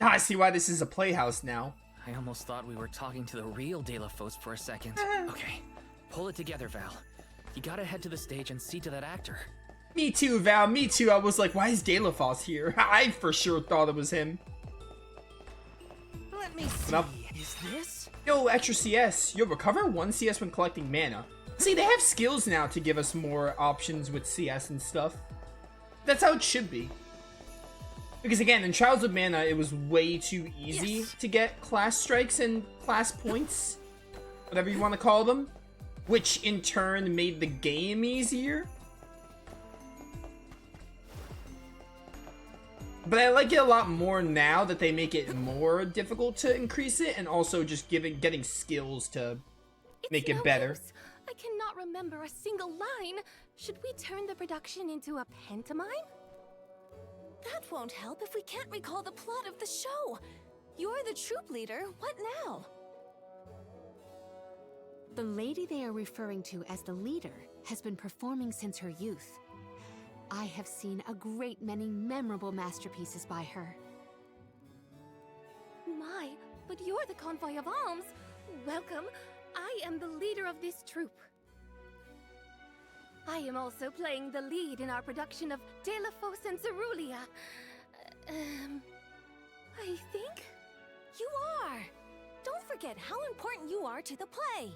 I see why this is a playhouse now. I almost thought we were talking to the real Daelophos for a second. Okay, pull it together, Val. You gotta head to the stage and see to that actor. Me too, Val, me too. I was like, why is Daelophos here? I for sure thought it was him. Let me see. Is this? Yo, extra CS. You'll recover 1 CS when collecting mana. See, they have skills now to give us more options with CS and stuff. That's how it should be. Because again, in Trials of Mana, it was way too easy to get class strikes and class points. Whatever you want to call them. Which in turn made the game easier. But I like it a lot more now that they make it more difficult to increase it, and also just getting skills to make it better. Use. I cannot remember a single line. Should we turn the production into a pantomime? That won't help if we can't recall the plot of the show. You're the troop leader. What now? The lady they are referring to as the leader has been performing since her youth. I have seen a great many memorable masterpieces by her. My, but you're the convoy of alms. Welcome. I am the leader of this troop. I am also playing the lead in our production of Daelophos and Cerulia. I think? You are! Don't forget how important you are to the play.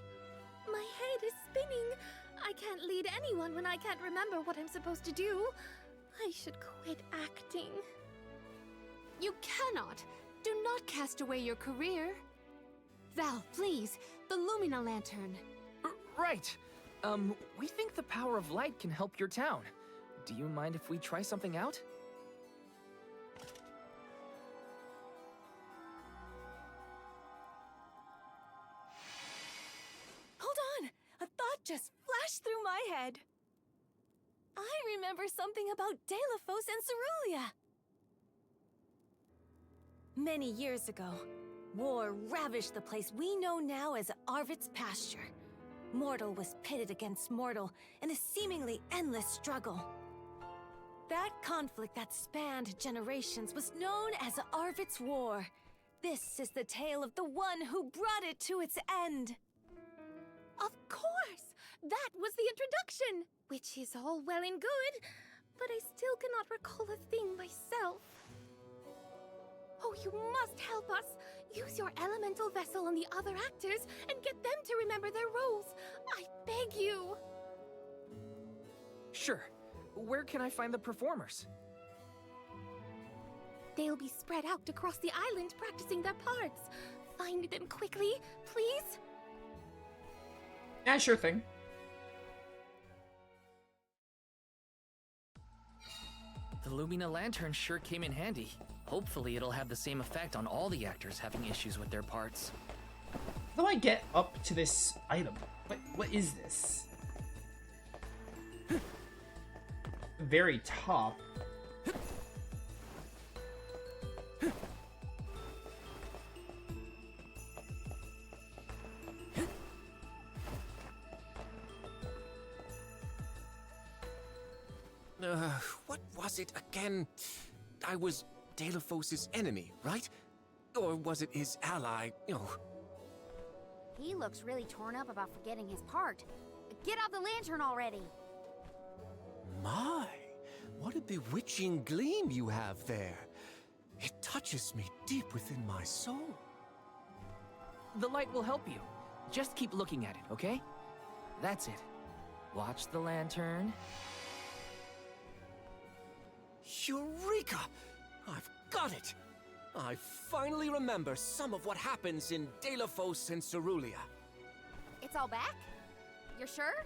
My head is spinning. I can't lead anyone when I can't remember what I'm supposed to do. I should quit acting. You cannot! Do not cast away your career. Val, please, the Lumina Lantern. Right. We think the power of light can help your town. Do you mind if we try something out? Hold on! A thought just flashed through my head. I remember something about Daelophos and Cerulia. Many years ago, war ravished the place we know now as Arvid's pasture. Mortal was pitted against mortal in a seemingly endless struggle. That conflict that spanned generations was known as Arvid's War. This is the tale of the one who brought it to its end. Of course! That was the introduction! Which is all well and good, but I still cannot recall a thing myself. Oh, you must help us! Use your elemental vessel on the other actors and get them to remember their roles. I beg you! Sure. Where can I find the performers? They'll be spread out across the island practicing their parts. Find them quickly, please? Yeah, sure thing. The Lumina Lantern sure came in handy. Hopefully it'll have the same effect on all the actors having issues with their parts. How do I get up to this item? What is this? The very top. What was it again? I was Daelophos' enemy, right? Or was it his ally? Oh. He looks really torn up about forgetting his part. Get out the lantern already! My, what a bewitching gleam you have there. It touches me deep within my soul. The light will help you. Just keep looking at it, okay? That's it. Watch the lantern. Eureka! I've got it! I finally remember some of what happens in Daelophos and Cerulia. It's all back? You're sure?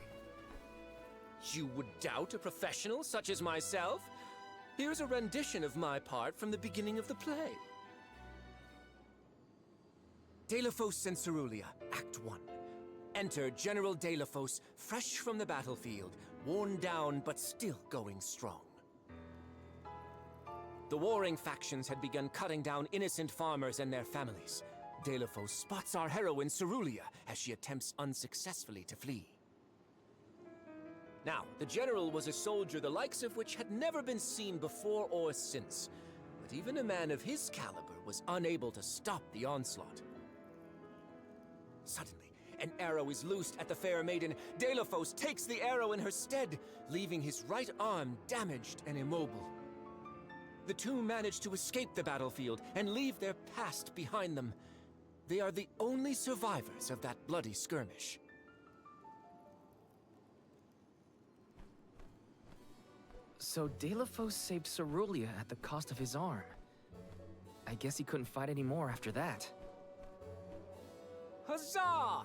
You would doubt a professional such as myself? Here's a rendition of my part from the beginning of the play. Daelophos and Cerulia, Act 1. Enter General Daelophos, fresh from the battlefield, worn down but still going strong. The warring factions had begun cutting down innocent farmers and their families. Daelophos spots our heroine Cerulia as she attempts unsuccessfully to flee. Now, the general was a soldier the likes of which had never been seen before or since, but even a man of his caliber was unable to stop the onslaught. Suddenly, an arrow is loosed at the fair maiden. Daelophos takes the arrow in her stead, leaving his right arm damaged and immobile. The two manage to escape the battlefield and leave their past behind them. They are the only survivors of that bloody skirmish. So Daelophos saved Cerulia at the cost of his arm. I guess he couldn't fight anymore after that. Huzzah!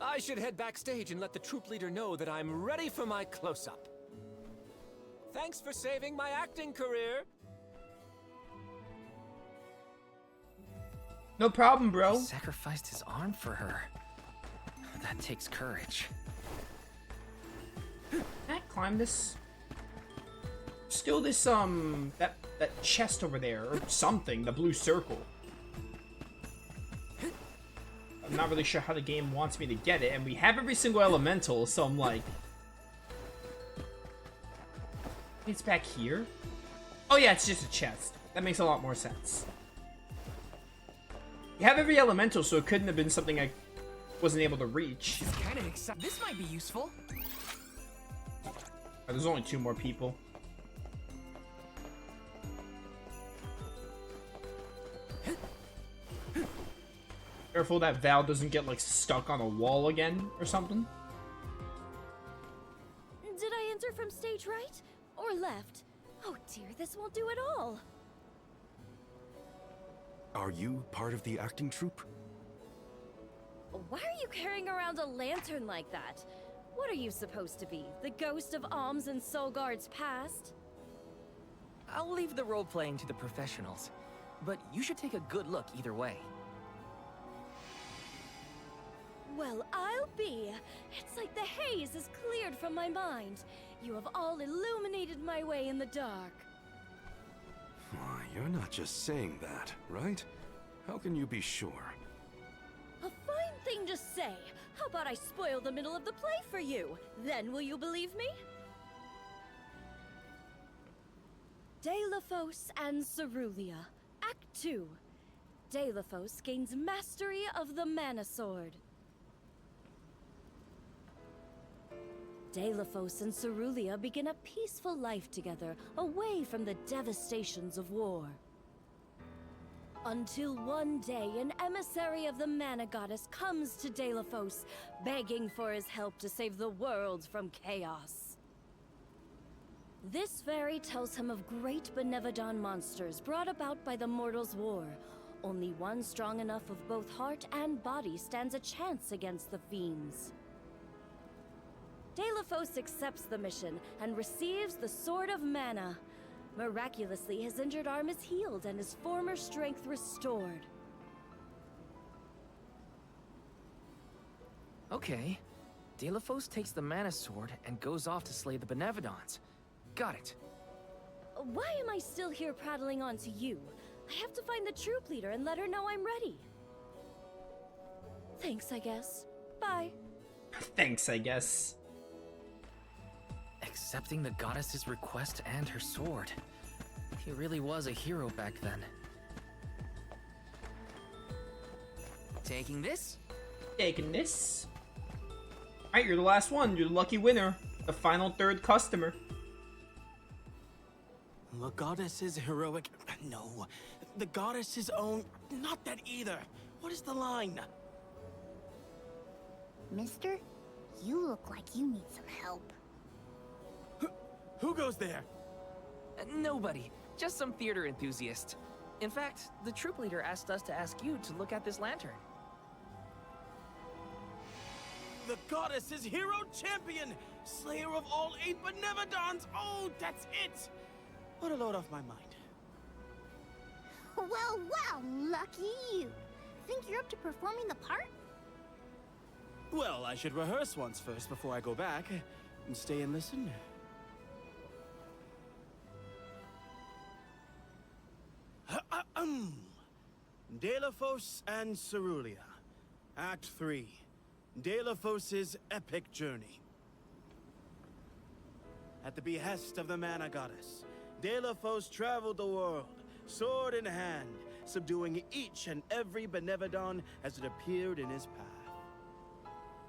I should head backstage and let the troop leader know that I'm ready for my close-up. Thanks for saving my acting career. No problem, bro. He sacrificed his arm for her. That takes courage. Can I climb this? Still this, that chest over there, or something, the blue circle. I'm not really sure how the game wants me to get it, and we have every single elemental, so I'm like... It's back here? Oh yeah, it's just a chest. That makes a lot more sense. You have every elemental, so it couldn't have been something I wasn't able to reach. It's kind of exciting. This might be useful. Oh, there's only 2 more people. Careful that Val doesn't get, like, stuck on a wall again or something. Did I enter from stage right? Or left? Oh dear, this won't do at all. Are you part of the acting troupe? Why are you carrying around a lantern like that? What are you supposed to be? The ghost of Alms and Solgard's past? I'll leave the role-playing to the professionals, but you should take a good look either way. Well, I'll be. It's like the haze is cleared from my mind. You have all illuminated my way in the dark. Why, you're not just saying that, right? How can you be sure? A fine thing to say. How about I spoil the middle of the play for you? Then will you believe me? Daelophos and Cerulia, Act 2. Daelophos gains mastery of the Mana Sword. Daelophos and Cerulia begin a peaceful life together, away from the devastations of war. Until one day, an emissary of the Mana Goddess comes to Daelophos, begging for his help to save the world from chaos. This fairy tells him of great Benevodon monsters brought about by the Mortals' War. Only one strong enough of both heart and body stands a chance against the fiends. Daelophos accepts the mission and receives the Sword of Mana. Miraculously, his injured arm is healed and his former strength restored. Okay. Daelophos takes the Mana Sword and goes off to slay the Benevodons. Got it. Why am I still here prattling on to you? I have to find the troop leader and let her know I'm ready. Thanks, I guess. Bye. Thanks, I guess. Accepting the goddess's request and her sword. He really was a hero back then. Taking this? Taking this. Alright, you're the last one. You're the lucky winner. The final 3rd customer. The goddess's heroic... No. The goddess's own... Not that either. What is the line? Mister, you look like you need some help. Who goes there? Nobody. Just some theater enthusiast. In fact, the troop leader asked us to ask you to look at this lantern. The goddess's hero champion! Slayer of all 8 Benevodons! Oh, that's it! What a load off my mind. Well, lucky you. Think you're up to performing the part? Well, I should rehearse once first before I go back. And stay and listen. Daelophos and Cerulia. Act 3. Daelophos' epic journey. At the behest of the Mana Goddess, Daelophos traveled the world, sword in hand, subduing each and every Benevodon as it appeared in his path.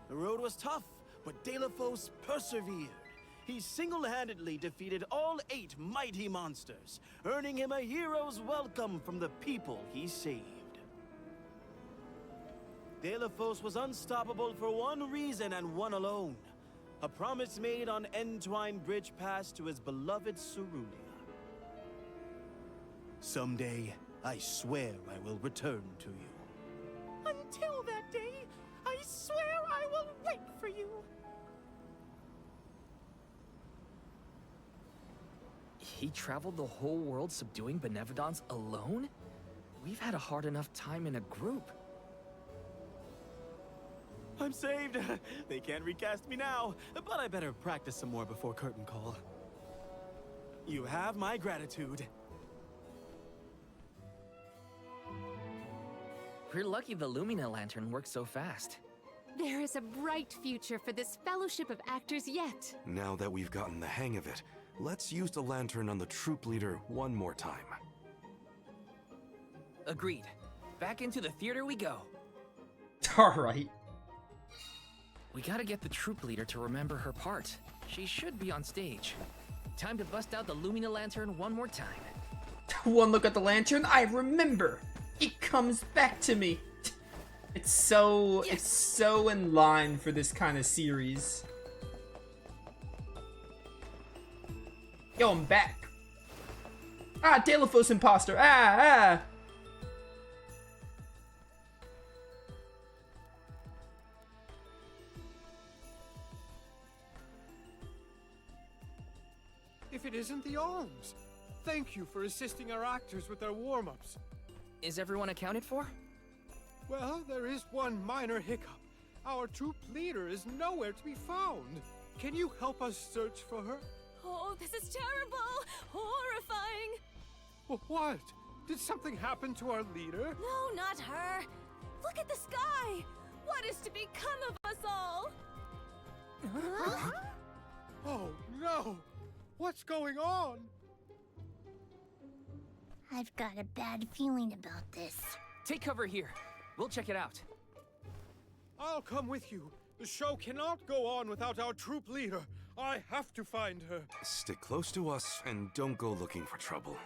The road was tough, but Daelophos persevered. He single-handedly defeated all 8 mighty monsters, earning him a hero's welcome from the people he saved. Daelophos was unstoppable for one reason and one alone. A promise made on Entwine Bridge Pass to his beloved Cerulia. Someday, I swear I will return to you. Until that day, I swear I will wait for you. He traveled the whole world subduing Benevodons alone? We've had a hard enough time in a group. I'm saved. They can't recast me now, but I better practice some more before curtain call. You have my gratitude. We're lucky the Lumina lantern works so fast. There is a bright future for this fellowship of actors yet. Now that we've gotten the hang of it, let's use the lantern on the troop leader one more time. Agreed. Back into the theater we go. Alright. We gotta get the troop leader to remember her part. She should be on stage. Time to bust out the Lumina lantern one more time. One look at the lantern, I remember. It comes back to me. It's so in line for this kind of series. Yo, I'm back. Ah, Daelophos imposter. Ah. If it isn't the arms. Thank you for assisting our actors with their warm-ups. Is everyone accounted for? Well, there is one minor hiccup. Our troop leader is nowhere to be found. Can you help us search for her? Oh, this is terrible! Horrifying! What? Did something happen to our leader? No, not her! Look at the sky! What is to become of us all? Huh? Oh, no! What's going on? I've got a bad feeling about this. Take cover here. We'll check it out. I'll come with you. The show cannot go on without our troop leader. I have to find her. Stick close to us and don't go looking for trouble.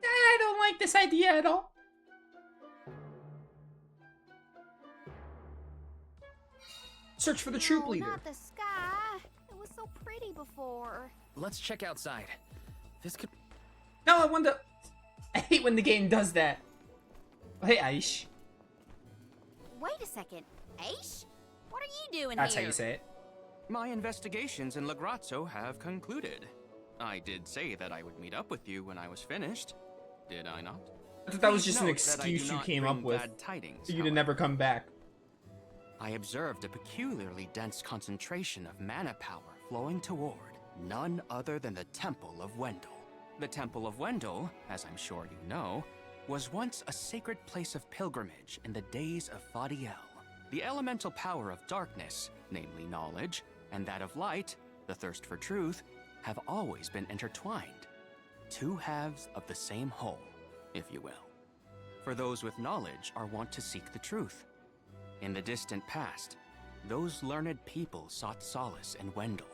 I don't like this idea at all. Search for the troop leader. Not the sky. It was so pretty before. Let's check outside. This could... No, I wonder... I hate when the game does that. Oh, hey, Aish. Wait a second. Aish? What are you doing That's here? how you say it. My investigations in Lagrazzo have concluded. I did say that I would meet up with you when I was finished. Did I not? I thought that was just an Note that I do excuse you not came bring up with bad tidings, for you to however. never come back. I observed a peculiarly dense concentration of mana power flowing toward none other than the Temple of Wendel. The Temple of Wendel, as I'm sure you know, was once a sacred place of pilgrimage in the days of Fadiel. The elemental power of darkness, namely knowledge, and that of light, the thirst for truth, have always been intertwined. Two halves of the same whole, if you will. For those with knowledge are wont to seek the truth. In the distant past, those learned people sought solace in Wendel.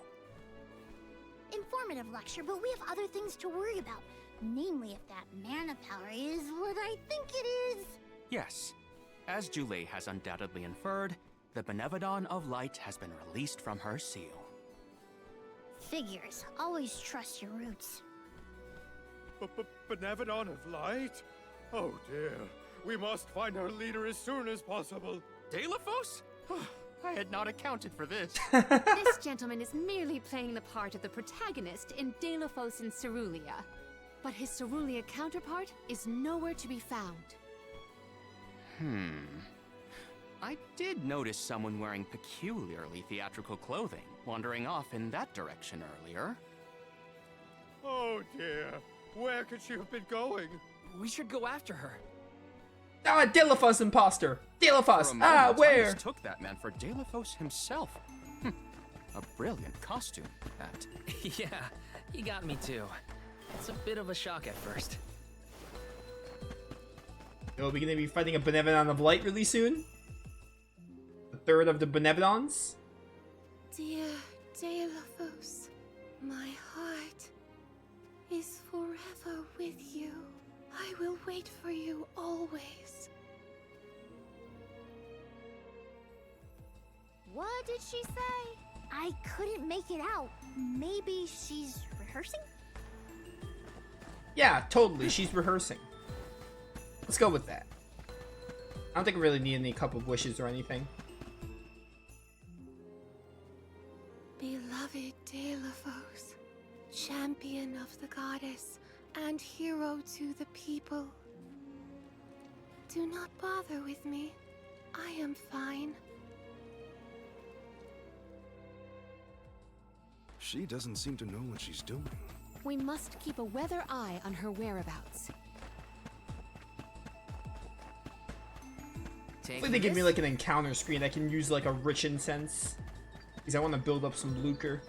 Informative lecture, but we have other things to worry about. Namely, if that mana power is what I think it is. Yes, as Julie has undoubtedly inferred, the Benevodon of Light has been released from her seal. Figures. Always trust your roots. Benevodon of Light? Oh dear. We must find our leader as soon as possible. Daelophos? I had not accounted for this. This gentleman is merely playing the part of the protagonist in Daelophos and Cerulia. But his Cerulia counterpart is nowhere to be found. I did notice someone wearing peculiarly theatrical clothing, wandering off in that direction earlier. Oh dear. Where could she have been going? We should go after her. Ah, Daelophos imposter. Daelophos. For a moment, Ah, I where? mistook that man for Daelophos himself. A brilliant costume, that. Yeah, he got me too. It's a bit of a shock at first. Yo, we gonna be fighting a Benevolon of Light really soon? The third of the Benevolons? Dear Daelophos, my heart is forever with you. I will wait for you always. What did she say? I couldn't make it out. Maybe she's rehearsing? Yeah, totally. She's rehearsing. Let's go with that. I don't think I really need any cup of wishes or anything. Beloved Daelophos, champion of the goddess and hero to the people. Do not bother with me. I am fine. She doesn't seem to know what she's doing. We must keep a weather eye on her whereabouts. Hopefully they give me like an encounter screen I can use like a rich incense. Because I want to build up some lucre.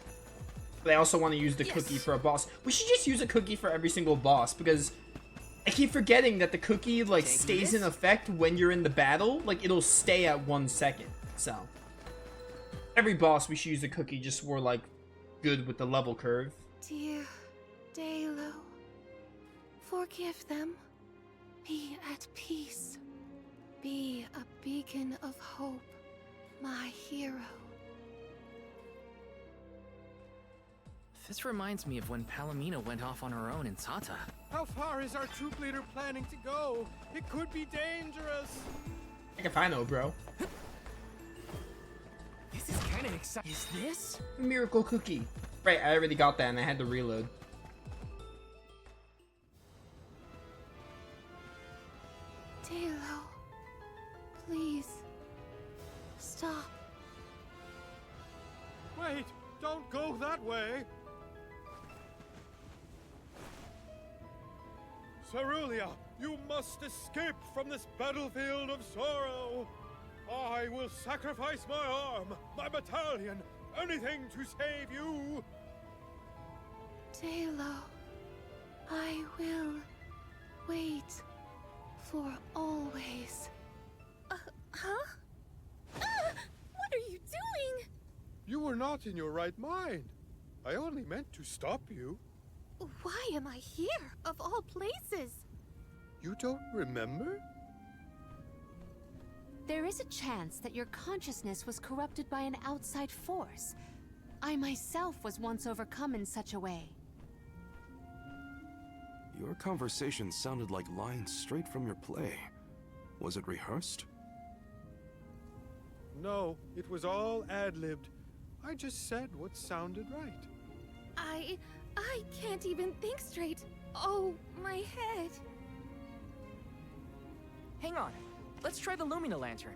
But I also want to use the cookie for a boss. We should just use a cookie for every single boss because I keep forgetting that the cookie like stays in effect when you're in the battle. Like it'll stay at 1 second. So every boss we should use a cookie just so we're like good with the level curve. Dear Daelo, forgive them. Be at peace. Be a beacon of hope, my hero. This reminds me of when Palomino went off on her own in Tata. How far is our troop leader planning to go? It could be dangerous. Heck if I know, bro. This is kind of exciting. Is this? Miracle cookie. Right, I already got that and I had to reload. Daelo, please, stop. Wait, don't go that way. Cerulia, you must escape from this battlefield of sorrow. I will sacrifice my arm, my battalion, anything to save you. Daelo, I will wait for always. Huh? What are you doing? You were not in your right mind. I only meant to stop you. Why am I here, of all places? You don't remember? There is a chance that your consciousness was corrupted by an outside force. I myself was once overcome in such a way. Your conversation sounded like lines straight from your play. Was it rehearsed? No, it was all ad-libbed. I just said what sounded right. I can't even think straight. Oh, my head. Hang on. Let's try the Lumina Lantern.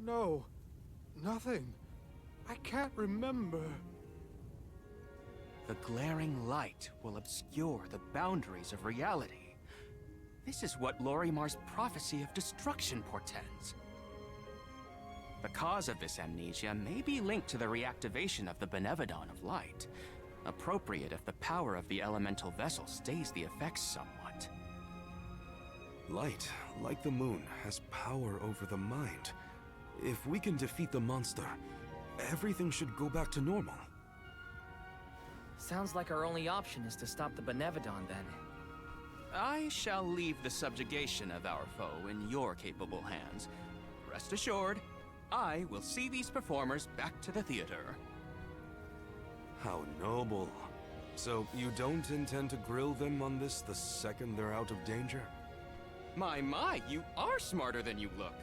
No, nothing. I can't remember. The glaring light will obscure the boundaries of reality. This is what Lorimar's prophecy of destruction portends. The cause of this amnesia may be linked to the reactivation of the Benevolon of Light. Appropriate if the power of the elemental vessel stays the effects somewhat. Light, like the moon, has power over the mind. If we can defeat the monster, everything should go back to normal. Sounds like our only option is to stop the Benevolon then. I shall leave the subjugation of our foe in your capable hands. Rest assured, I will see these performers back to the theater. How noble. So you don't intend to grill them on this the second they're out of danger? My, you are smarter than you look.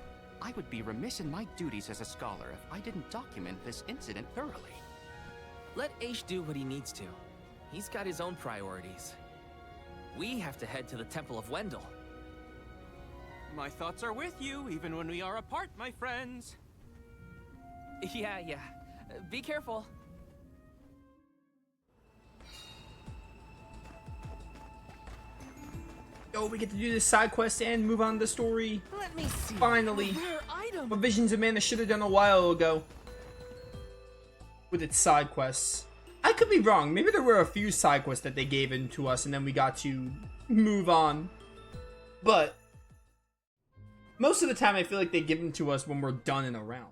I would be remiss in my duties as a scholar if I didn't document this incident thoroughly. Let Aish do what he needs to. He's got his own priorities. We have to head to the Temple of Wendell. My thoughts are with you, even when we are apart, my friends. Yeah. Be careful. Yo, we get to do this side quest and move on to the story. Let me see. Finally. Rare item. room. What Visions of Mana should have done a while ago with its side quests. I could be wrong. Maybe there were a few side quests that they gave in to us and then we got to move on. But most of the time I feel like they give them to us when we're done in a round.